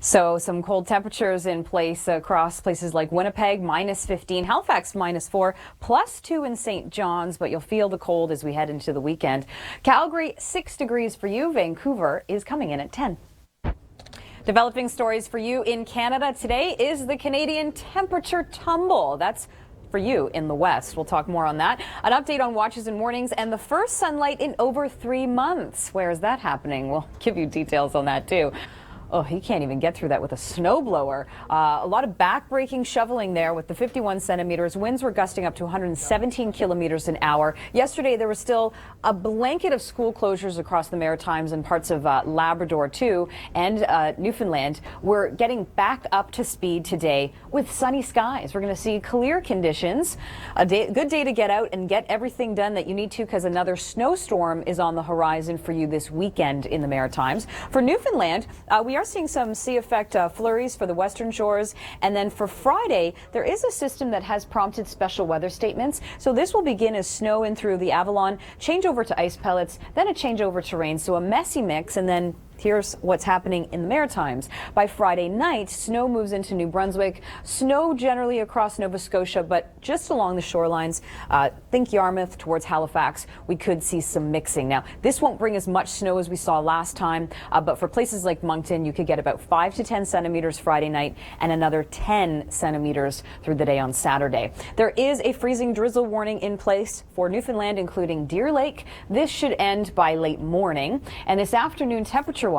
So some cold temperatures in place across places like Winnipeg, -15, Halifax -4, +2 in St. John's, but you'll feel the cold as we head into the weekend. Calgary, 6 degrees for you. Vancouver is coming in at 10. Developing stories for you in Canada today is the Canadian temperature tumble. That's for you in the west. We'll talk more on that. An update on watches and warnings and the first sunlight in over 3 months. Where is that happening? We'll give you details on that too. Oh, he can't even get through that with a snowblower. A lot of back-breaking shoveling there with the 51 centimeters. Winds were gusting up to 117 kilometers an hour. Yesterday, there was still a blanket of school closures across the Maritimes and parts of Labrador, too, and Newfoundland. We're getting back up to speed today with sunny skies. We're going to see clear conditions. Good day to get out and get everything done that you need to, because another snowstorm is on the horizon for you this weekend in the Maritimes. For Newfoundland, we are seeing some sea effect flurries for the western shores, and then for Friday there is a system that has prompted special weather statements. So this will begin as snow in through the Avalon, change over to ice pellets, then a change over to rain, so a messy mix. And then here's what's happening in the Maritimes. By Friday night, snow moves into New Brunswick, snow generally across Nova Scotia, but just along the shorelines, think Yarmouth towards Halifax, we could see some mixing. Now, this won't bring as much snow as we saw last time, but for places like Moncton, you could get about 5 to 10 centimeters Friday night and another 10 centimeters through the day on Saturday. There is a freezing drizzle warning in place for Newfoundland, including Deer Lake. This should end by late morning, and this afternoon temperature-wise,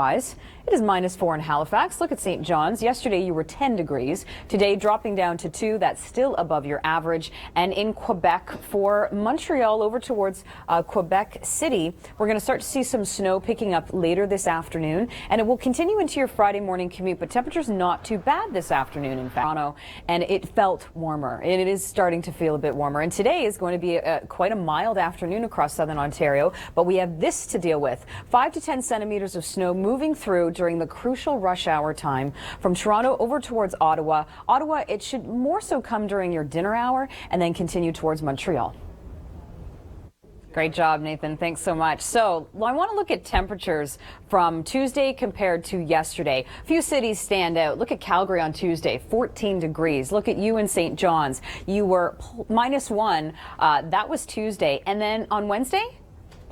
it is -4 in Halifax. Look at St. John's. Yesterday you were 10 degrees. Today dropping down to 2. That's still above your average. And in Quebec, for Montreal over towards Quebec City, we're going to start to see some snow picking up later this afternoon, and it will continue into your Friday morning commute. But temperatures not too bad this afternoon in Toronto, and it felt warmer. It is starting to feel a bit warmer. And today is going to be quite a mild afternoon across southern Ontario, but we have this to deal with. 5 to 10 centimeters of snow moving through during the crucial rush hour time from Toronto over towards Ottawa. Ottawa, it should more so come during your dinner hour and then continue towards Montreal. Great job, Nathan. Thanks so much. So I want to look at temperatures from Tuesday compared to yesterday. A few cities stand out. Look at Calgary on Tuesday, 14 degrees. Look at you in St. John's. You were -1. That was Tuesday. And then on Wednesday,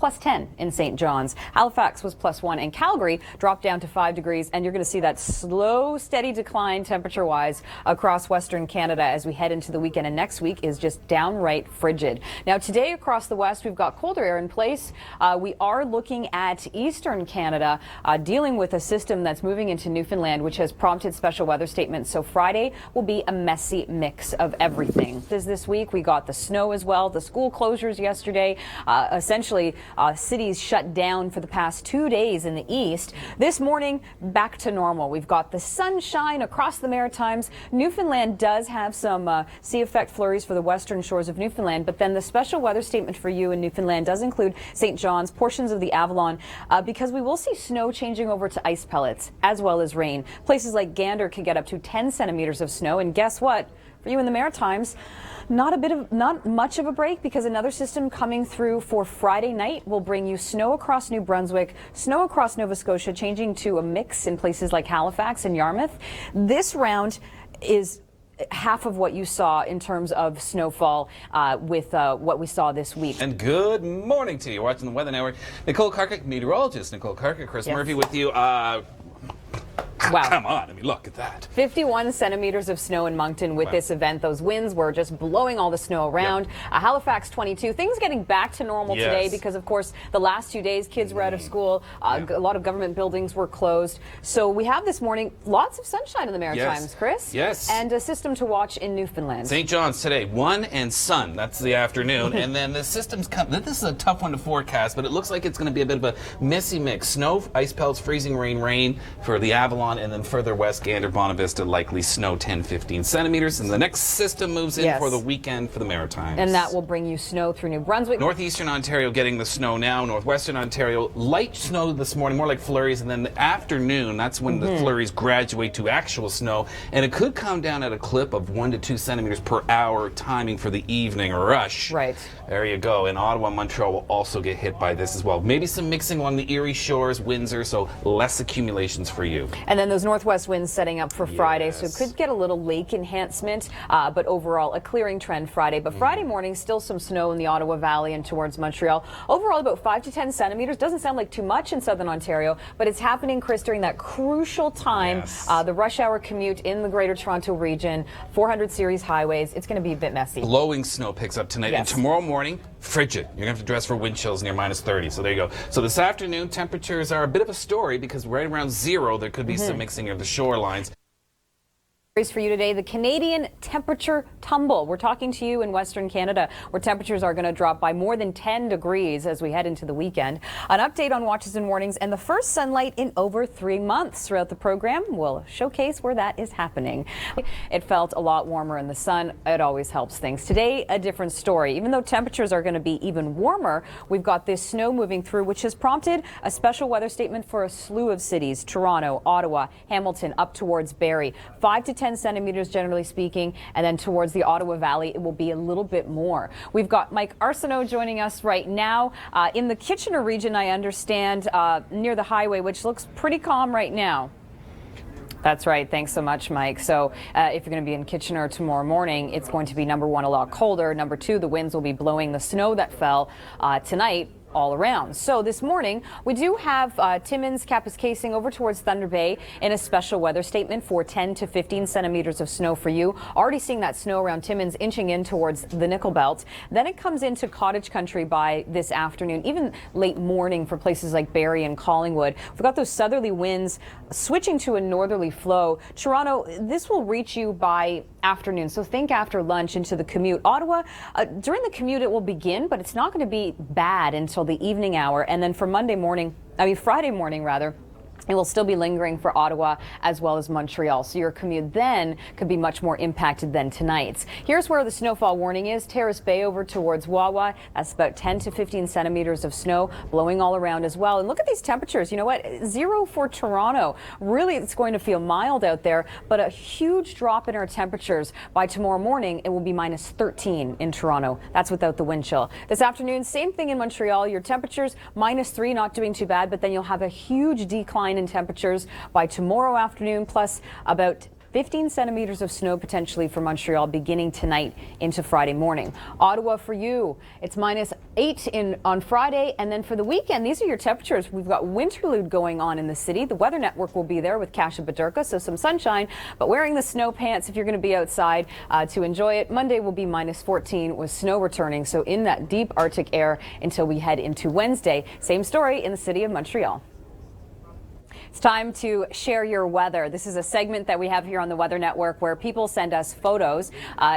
+10 in St. John's. Halifax was +1, and Calgary dropped down to 5 degrees, and you're going to see that slow, steady decline temperature-wise across Western Canada as we head into the weekend, and next week is just downright frigid. Now, today across the west, we've got colder air in place. We are looking at Eastern Canada, dealing with a system that's moving into Newfoundland, which has prompted special weather statements. So Friday will be a messy mix of everything. This week, we got the snow as well, the school closures yesterday, essentially cities shut down for the past 2 days in the east. This morning, back to normal. We've got the sunshine across the Maritimes. Newfoundland does have some sea effect flurries for the western shores of Newfoundland, but then the special weather statement for you in Newfoundland does include St. John's, portions of the Avalon, because we will see snow changing over to ice pellets as well as rain. Places like Gander can get up to 10 centimeters of snow, and guess what? For you in the Maritimes, not much of a break, because another system coming through for Friday night will bring you snow across New Brunswick, snow across Nova Scotia, changing to a mix in places like Halifax and Yarmouth. This round is half of what you saw in terms of snowfall with what we saw this week. And good morning to you. Watching the Weather Network. Nicole Karkic, meteorologist. Nicole Karkic, Chris Murphy with you. Wow. Come on, I mean, look at that. 51 centimeters of snow in Moncton with this event. Those winds were just blowing all the snow around. Yep. Halifax 22. Things getting back to normal today because, of course, the last 2 days kids were out of school. A lot of government buildings were closed. So we have this morning lots of sunshine in the Maritimes, Chris. Yes. And a system to watch in Newfoundland. St. John's today, 1 and sun. That's the afternoon. And then the system's coming. This is a tough one to forecast, but it looks like it's going to be a bit of a messy mix. Snow, ice pellets, freezing rain for the Avalon, and then further west, Gander, Bonavista, likely snow 10-15 centimeters. And the next system moves in for the weekend for the Maritimes. And that will bring you snow through New Brunswick. Northeastern Ontario getting the snow now. Northwestern Ontario, light snow this morning, more like flurries. And then the afternoon, that's when the flurries graduate to actual snow. And it could come down at a clip of 1 to 2 centimeters per hour, timing for the evening rush. Right. There you go. And Ottawa and Montreal will also get hit by this as well. Maybe some mixing along the Erie shores, Windsor, so less accumulations for you. And then And those northwest winds setting up for Friday, so it Yes. could get a little lake enhancement, but overall a clearing trend Friday. But Friday morning, still some snow in the Ottawa Valley and towards Montreal. Overall, about 5 to 10 centimeters. Doesn't sound like too much in southern Ontario, but it's happening, Chris, during that crucial time, Yes. the rush hour commute in the Greater Toronto region, 400 series highways. It's going to be a bit messy. Blowing snow picks up tonight, and Yes. tomorrow morning, frigid. You're going to have to dress for wind chills near minus 30. So there you go. So this afternoon, temperatures are a bit of a story because right around zero, there could be some mixing of the shorelines. For you today, the Canadian temperature tumble. We're talking to you in Western Canada, where temperatures are going to drop by more than 10 degrees as we head into the weekend. An update on watches and warnings and the first sunlight in over 3 months. Throughout the program, we'll showcase where that is happening. It felt a lot warmer in the sun. It always helps things. Today, a different story. Even though temperatures are going to be even warmer, we've got this snow moving through, which has prompted a special weather statement for a slew of cities: Toronto, Ottawa, Hamilton, up towards Barrie. 5 to 10 centimeters generally speaking, and then towards the Ottawa Valley it will be a little bit more. We've got Mike Arsenault joining us right now in the Kitchener region, I understand, near the highway, which looks pretty calm right now. That's right. Thanks so much, Mike. So if you're going to be in Kitchener tomorrow morning, it's going to be, number one, a lot colder. Number two, the winds will be blowing the snow that fell tonight all around. So this morning, we do have Timmins, Kapuskasing over towards Thunder Bay in a special weather statement for 10 to 15 centimeters of snow for you. Already seeing that snow around Timmins inching in towards the Nickel Belt. Then it comes into cottage country by this afternoon, even late morning for places like Barrie and Collingwood. We've got those southerly winds switching to a northerly flow. Toronto, this will reach you by afternoon. So think after lunch into the commute. Ottawa, during the commute it will begin, but it's not going to be bad until the evening hour. And then for Friday morning rather, it will still be lingering for Ottawa as well as Montreal. So your commute then could be much more impacted than tonight's. Here's where the snowfall warning is. Terrace Bay over towards Wawa. That's about 10 to 15 centimeters of snow blowing all around as well. And look at these temperatures. You know what? Zero for Toronto. Really, it's going to feel mild out there, but a huge drop in our temperatures. By tomorrow morning, it will be minus 13 in Toronto. That's without the wind chill. This afternoon, same thing in Montreal. Your temperatures minus 3, not doing too bad, but then you'll have a huge decline in temperatures by tomorrow afternoon, plus about 15 centimeters of snow potentially for Montreal beginning tonight into Friday morning. Ottawa for you, it's minus 8 on Friday, and then for the weekend, these are your temperatures. We've got winterlude going on in the city. The Weather Network will be there with Kasia Badurka, so some sunshine, but wearing the snow pants if you're going to be outside to enjoy it. Monday will be minus 14 with snow returning, so in that deep Arctic air until we head into Wednesday. Same story in the city of Montreal. It's time to share your weather. This is a segment that we have here on the Weather Network where people send us photos.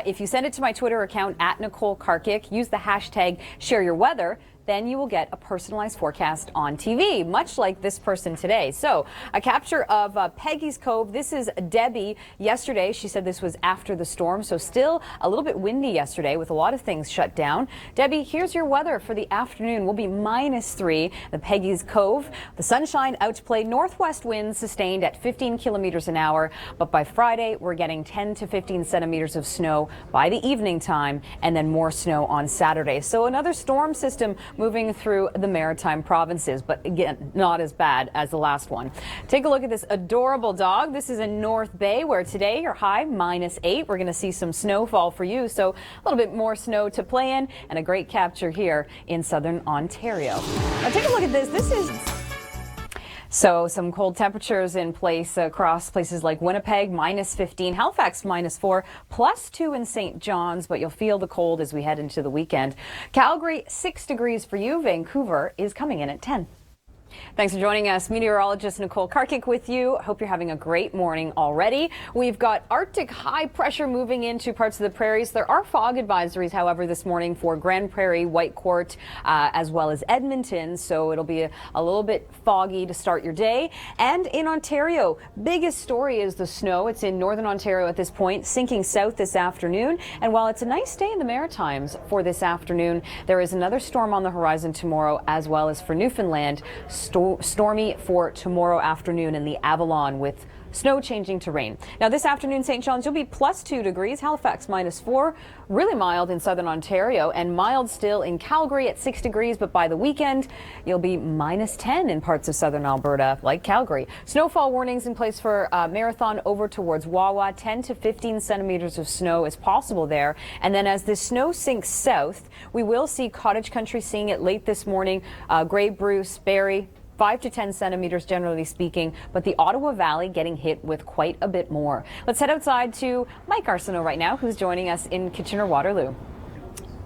If you send it to my Twitter account at Nicole Karkic, use the hashtag #ShareYourWeather. Then you will get a personalized forecast on TV, much like this person today. So a capture of Peggy's Cove. This is Debbie. Yesterday, she said this was after the storm, so still a little bit windy yesterday with a lot of things shut down. Debbie, here's your weather for the afternoon. Will be minus 3, the Peggy's Cove. The sunshine out to play. Northwest winds sustained at 15 kilometers an hour. But by Friday, we're getting 10 to 15 centimeters of snow by the evening time, and then more snow on Saturday. So another storm system moving through the maritime provinces, but again, not as bad as the last one. Take a look at this adorable dog. This is in North Bay, where today your high minus 8. We're going to see some snowfall for you, so a little bit more snow to play in, and a great capture here in southern Ontario. Now take a look at this. This is So some cold temperatures in place across places like Winnipeg, minus 15, Halifax, minus 4, plus 2 in St. John's, but you'll feel the cold as we head into the weekend. Calgary, 6 degrees for you. Vancouver is coming in at 10. Thanks for joining us. Meteorologist Nicole Karkic with you. Hope you're having a great morning already. We've got Arctic high pressure moving into parts of the prairies. There are fog advisories, however, this morning for Grand Prairie, Whitecourt, as well as Edmonton. So it'll be a little bit foggy to start your day. And in Ontario, biggest story is the snow. It's in northern Ontario at this point, sinking south this afternoon. And while it's a nice day in the Maritimes for this afternoon, there is another storm on the horizon tomorrow, as well as for Newfoundland. stormy for tomorrow afternoon in the Avalon with snow changing to rain. Now this afternoon, St. John's, you'll be +2 degrees, Halifax -4, really mild in southern Ontario, and mild still in Calgary at 6 degrees, but by the weekend, you'll be -10 in parts of southern Alberta, like Calgary. Snowfall warnings in place for Marathon over towards Wawa. 10 to 15 centimeters of snow is possible there. And then as the snow sinks south, we will see cottage country seeing it late this morning, Grey Bruce, Barrie, 5 to 10 centimeters generally speaking, but the Ottawa Valley getting hit with quite a bit more. Let's head outside to Mike Arsenault right now, who's joining us in Kitchener-Waterloo.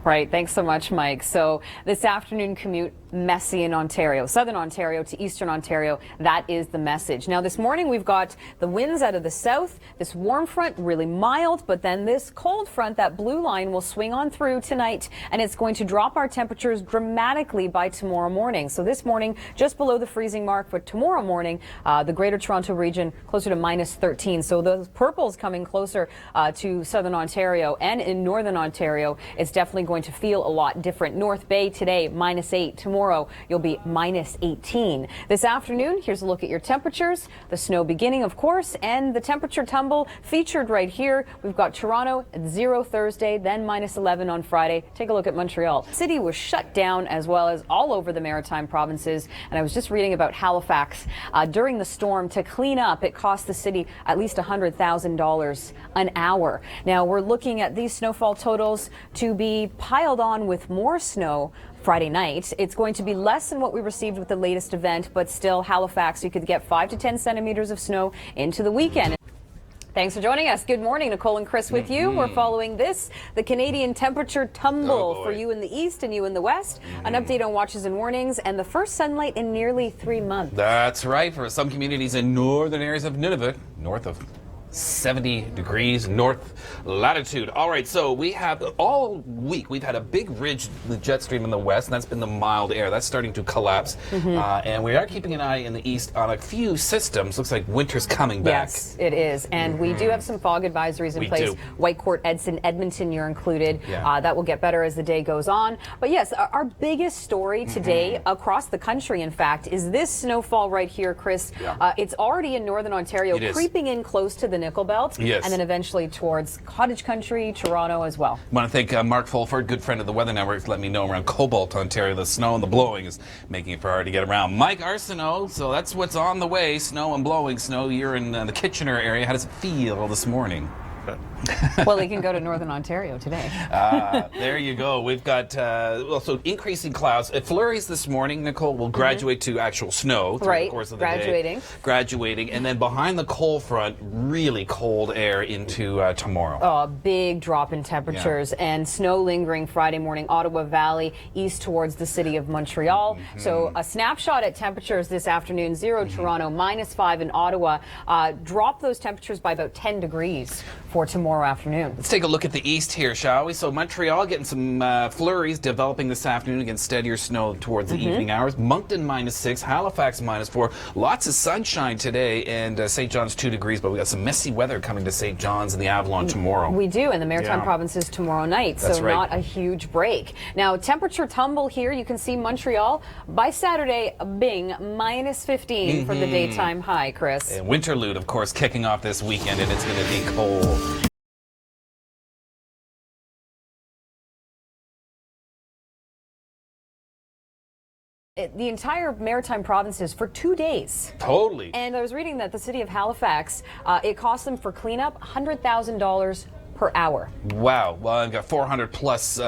Right, thanks so much, Mike. So this afternoon commute, messy in Ontario, southern Ontario to eastern Ontario. That is the message. Now this morning we've got the winds out of the south, this warm front really mild, but then this cold front, that blue line, will swing on through tonight, and it's going to drop our temperatures dramatically by tomorrow morning. So this morning just below the freezing mark, but tomorrow morning the Greater Toronto region closer to -13. So those purples coming closer to southern Ontario, and in northern Ontario it's definitely going to feel a lot different. North Bay today -8. Tomorrow you'll be -18. This afternoon, here's a look at your temperatures. The snow beginning, of course, and the temperature tumble featured right here. We've got Toronto at 0 Thursday, then -11 on Friday. Take a look at Montreal. The city was shut down as well as all over the Maritime provinces. And I was just reading about Halifax. During the storm, to clean up, it cost the city at least $100,000 an hour. Now we're looking at these snowfall totals to be piled on with more snow Friday night. It's going to be less than what we received with the latest event, but still Halifax, you could get 5 to 10 centimeters of snow into the weekend. Thanks for joining us. Good morning, Nicole and Chris with you. We're following this, the Canadian temperature tumble for you in the east and you in the west. An update on watches and warnings, and the first sunlight in nearly 3 months. That's right. For some communities in northern areas of Nunavut, north of 70 degrees north latitude. All right, so we have all week we've had a big ridge jet stream in the west, and that's been the mild air that's starting to collapse. And we are keeping an eye in the east on a few systems. Looks like winter's coming back. Yes, it is, and we do have some fog advisories in place. Whitecourt, Edson, Edmonton, you're included. That will get better as the day goes on. But yes, our biggest story today across the country, in fact, is this snowfall right here, Chris. It's already in northern Ontario, creeping in close to the Nickel Belt, and then eventually towards cottage country, Toronto as well. I want to thank Mark Fulford, good friend of the Weather Network, let me know around Cobalt, Ontario, the snow and the blowing is making it hard to get around. Mike Arsenault, so that's what's on the way, snow and blowing snow. You're in the Kitchener area. How does it feel this morning? Well, he can go to northern Ontario today. There you go. We've got also increasing clouds. Flurries this morning, Nicole, will graduate to actual snow through the course of the day. Graduating. And then behind the cold front, really cold air into tomorrow. Oh, a big drop in temperatures and snow lingering Friday morning, Ottawa Valley, east towards the city of Montreal. So a snapshot at temperatures this afternoon, 0 Toronto, -5 in Ottawa. Drop those temperatures by about 10 degrees for tomorrow afternoon. Let's take a look at the east here, shall we? So Montreal getting some flurries developing this afternoon against steadier snow towards the evening hours. Moncton -6, Halifax -4. Lots of sunshine today, and St. John's 2 degrees, but we got some messy weather coming to St. John's and the Avalon tomorrow. We do, and the Maritime provinces tomorrow night, so not a huge break. Now, temperature tumble here. You can see Montreal by Saturday, bing, -15 for the daytime high, Chris. And Winterlude, of course, kicking off this weekend, and it's going to be cold. The entire Maritime provinces for 2 days. Totally. And I was reading that the city of Halifax, it cost them for cleanup $100,000 per hour. Wow. Well, I've got 400 plus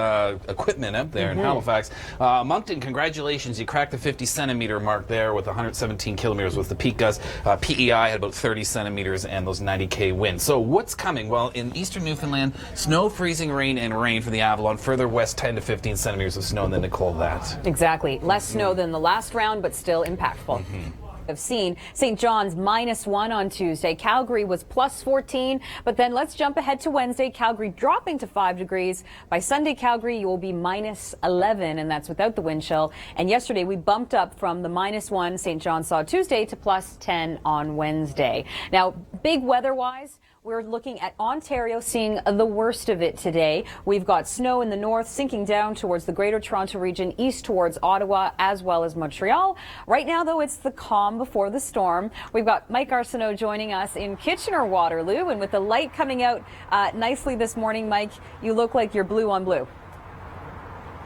equipment up there in Halifax. Moncton, congratulations. You cracked the 50 centimeter mark there with 117 kilometers with the peak gusts. PEI had about 30 centimeters and those 90K winds. So what's coming? Well, in eastern Newfoundland, snow, freezing rain, and rain for the Avalon. Further west, 10 to 15 centimeters of snow, and then Nicole, that. Exactly. Less snow than the last round, but still impactful. Have seen St. John's -1 on Tuesday. Calgary was +14, but then let's jump ahead to Wednesday. Calgary dropping to 5 degrees. By Sunday, Calgary, you will be -11, and that's without the wind chill. And yesterday, we bumped up from the -1 St. John saw Tuesday to +10 on Wednesday. Now, big weather-wise, we're looking at Ontario seeing the worst of it today. We've got snow in the north sinking down towards the Greater Toronto Region, east towards Ottawa, as well as Montreal. Right now, though, it's the calm before the storm. We've got Mike Arsenault joining us in Kitchener-Waterloo, and with the light coming out nicely this morning, Mike, you look like you're blue on blue.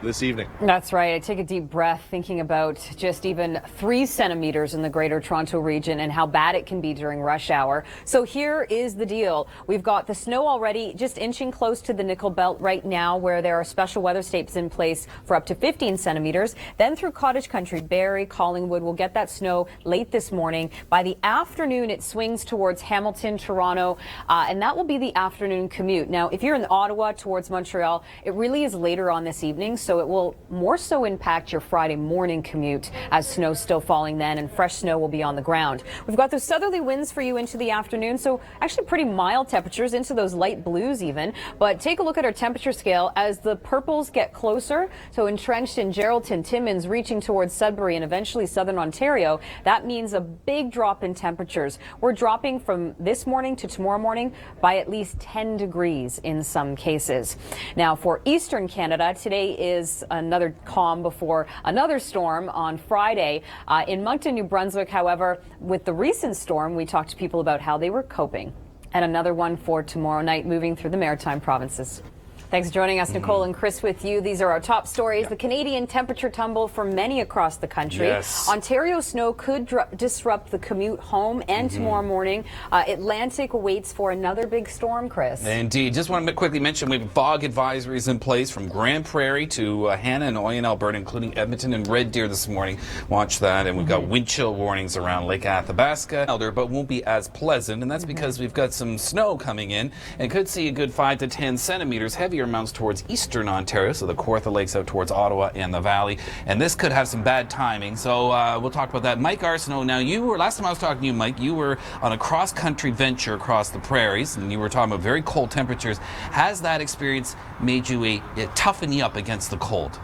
This evening. That's right. I take a deep breath thinking about just even 3 centimeters in the Greater Toronto Region and how bad it can be during rush hour. So here is the deal. We've got the snow already just inching close to the Nickel Belt right now, where there are special weather states in place for up to 15 centimeters. Then through Cottage Country, Barrie, Collingwood, we'll get that snow late this morning. By the afternoon, it swings towards Hamilton, Toronto, and that will be the afternoon commute. Now, if you're in Ottawa towards Montreal, it really is later on this evening, so it will more so impact your Friday morning commute as snow's still falling then and fresh snow will be on the ground. We've got those southerly winds for you into the afternoon, so actually pretty mild temperatures into those light blues even. But take a look at our temperature scale as the purples get closer. So entrenched in Geraldton, Timmins, reaching towards Sudbury and eventually southern Ontario, that means a big drop in temperatures. We're dropping from this morning to tomorrow morning by at least 10 degrees in some cases. Now for eastern Canada, today is another calm before another storm on Friday. In Moncton, New Brunswick, however, with the recent storm, we talked to people about how they were coping. And another one for tomorrow night, moving through the Maritime provinces. Thanks for joining us, Nicole and Chris with you. These are our top stories. The Canadian temperature tumble for many across the country. Yes. Ontario snow could disrupt the commute home and tomorrow morning. Atlantic waits for another big storm, Chris. Indeed. Just want to quickly mention we have fog advisories in place from Grand Prairie to Hanna and Oyen, Alberta, including Edmonton and Red Deer this morning. Watch that. And we've got wind chill warnings around Lake Athabasca, but won't be as pleasant. And that's because we've got some snow coming in and could see a good 5 to 10 centimeters. Heavier amounts towards eastern Ontario, so the Kawartha Lakes out towards Ottawa and the Valley, and this could have some bad timing, so we'll talk about that. Mike Arsenault, now you were, last time I was talking to you, Mike, you were on a cross-country venture across the prairies, and you were talking about very cold temperatures. Has that experience made you toughen you up against the cold?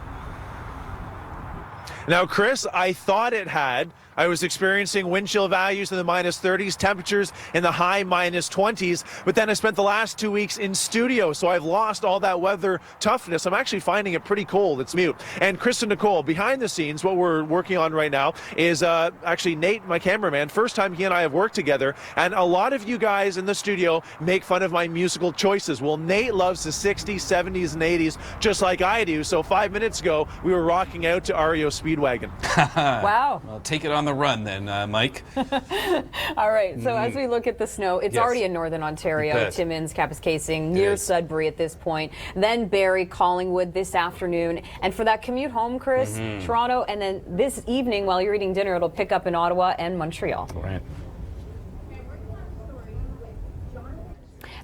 Now, Chris, I thought it had. I was experiencing wind chill values in the minus 30s, temperatures in the high minus 20s, but then I spent the last 2 weeks in studio, so I've lost all that weather toughness. I'm actually finding it pretty cold. It's mute. And Chris and Nicole, behind the scenes, what we're working on right now is actually Nate, my cameraman. First time he and I have worked together, and a lot of you guys in the studio make fun of my musical choices. Well, Nate loves the 60s, 70s, and 80s, just like I do. So 5 minutes ago, we were rocking out to REO Speedwagon. Wow. Well, take it on the run then, Mike. All right, so as we look at the snow, it's already in northern Ontario, Timmins, Kapuskasing, near Sudbury at this point, then Barrie, Collingwood this afternoon. And for that commute home, Chris, Toronto, and then this evening while you're eating dinner, it'll pick up in Ottawa and Montreal. Right.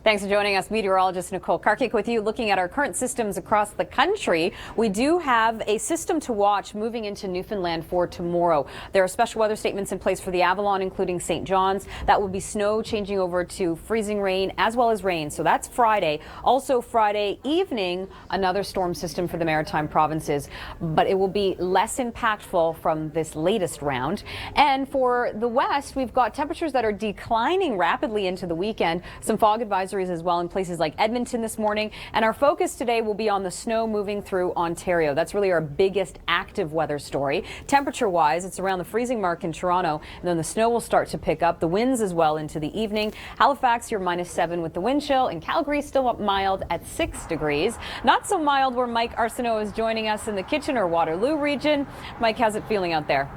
Thanks for joining us. Meteorologist Nicole Karkic with you, looking at our current systems across the country. We do have a system to watch moving into Newfoundland for tomorrow. There are special weather statements in place for the Avalon, including St. John's. That will be snow changing over to freezing rain as well as rain. So that's Friday. Also Friday evening, another storm system for the Maritime provinces, but it will be less impactful from this latest round. And for the west, we've got temperatures that are declining rapidly into the weekend. Some fog advisories as well in places like Edmonton this morning. And our focus today will be on the snow moving through Ontario. That's really our biggest active weather story. Temperature-wise, it's around the freezing mark in Toronto, and then the snow will start to pick up. The winds as well into the evening. Halifax, you're -7 with the wind chill, and Calgary still up mild at 6 degrees. Not so mild where Mike Arsenault is joining us in the Kitchener-Waterloo region. Mike, how's it feeling out there?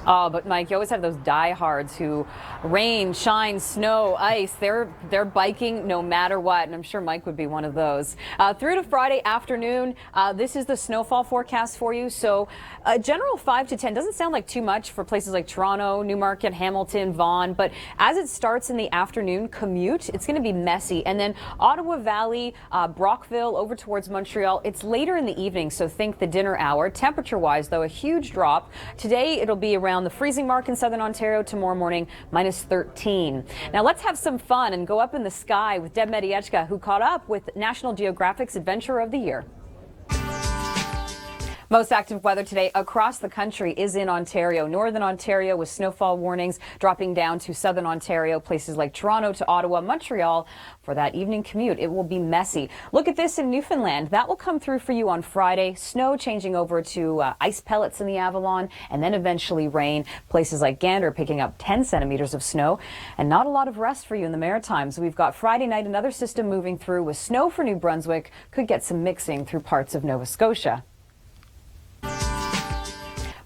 Oh, but Mike, you always have those diehards who rain, shine, snow, ice. They're biking no matter what, and I'm sure Mike would be one of those. Through to Friday afternoon, this is the snowfall forecast for you. So a general 5 to 10 doesn't sound like too much for places like Toronto, Newmarket, Hamilton, Vaughan, but as it starts in the afternoon commute, it's going to be messy. And then Ottawa Valley, Brockville, over towards Montreal, it's later in the evening, so think the dinner hour. Temperature-wise, though, a huge drop. Today, it'll be around the freezing mark in southern Ontario. Tomorrow morning, -13. Now let's have some fun and go up in the sky with Deb Mediechka, who caught up with National Geographic's Adventure of the Year. Most active weather today across the country is in Ontario. Northern Ontario with snowfall warnings dropping down to southern Ontario, places like Toronto to Ottawa, Montreal. For that evening commute, it will be messy. Look at this in Newfoundland. That will come through for you on Friday. Snow changing over to ice pellets in the Avalon and then eventually rain. Places like Gander picking up 10 centimeters of snow and not a lot of rest for you in the Maritimes. We've got Friday night another system moving through with snow for New Brunswick. Could get some mixing through parts of Nova Scotia.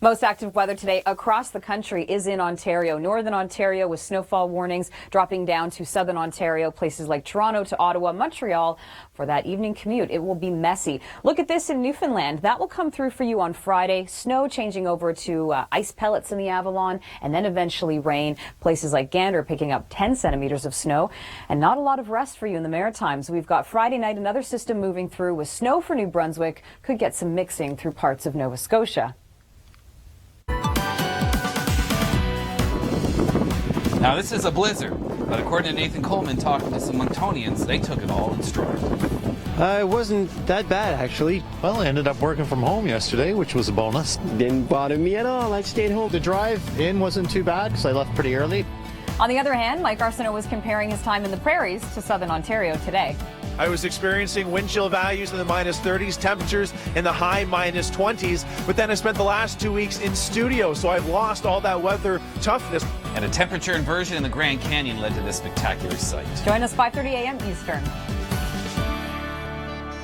Most active weather today across the country is in Ontario. Northern Ontario with snowfall warnings dropping down to southern Ontario, places like Toronto to Ottawa, Montreal. For that evening commute, it will be messy. Look at this in Newfoundland. That will come through for you on Friday. Snow changing over to ice pellets in the Avalon and then eventually rain. Places like Gander picking up 10 centimeters of snow and not a lot of rest for you in the Maritimes. We've got Friday night another system moving through with snow for New Brunswick. Could get some mixing through parts of Nova Scotia. Now, this is a blizzard, but according to Nathan Coleman talking to some Monctonians, they took it all in stride. It wasn't that bad, actually. Well, I ended up working from home yesterday, which was a bonus. Didn't bother me at all. I stayed home. The drive in wasn't too bad because I left pretty early. On the other hand, Mike Arsenault was comparing his time in the prairies to southern Ontario today. I was experiencing wind chill values in the -30s, temperatures in the high -20s, but then I spent the last 2 weeks in studio, so I've lost all that weather toughness. And a temperature inversion in the Grand Canyon led to this spectacular sight. Join us 5:30 a.m. Eastern.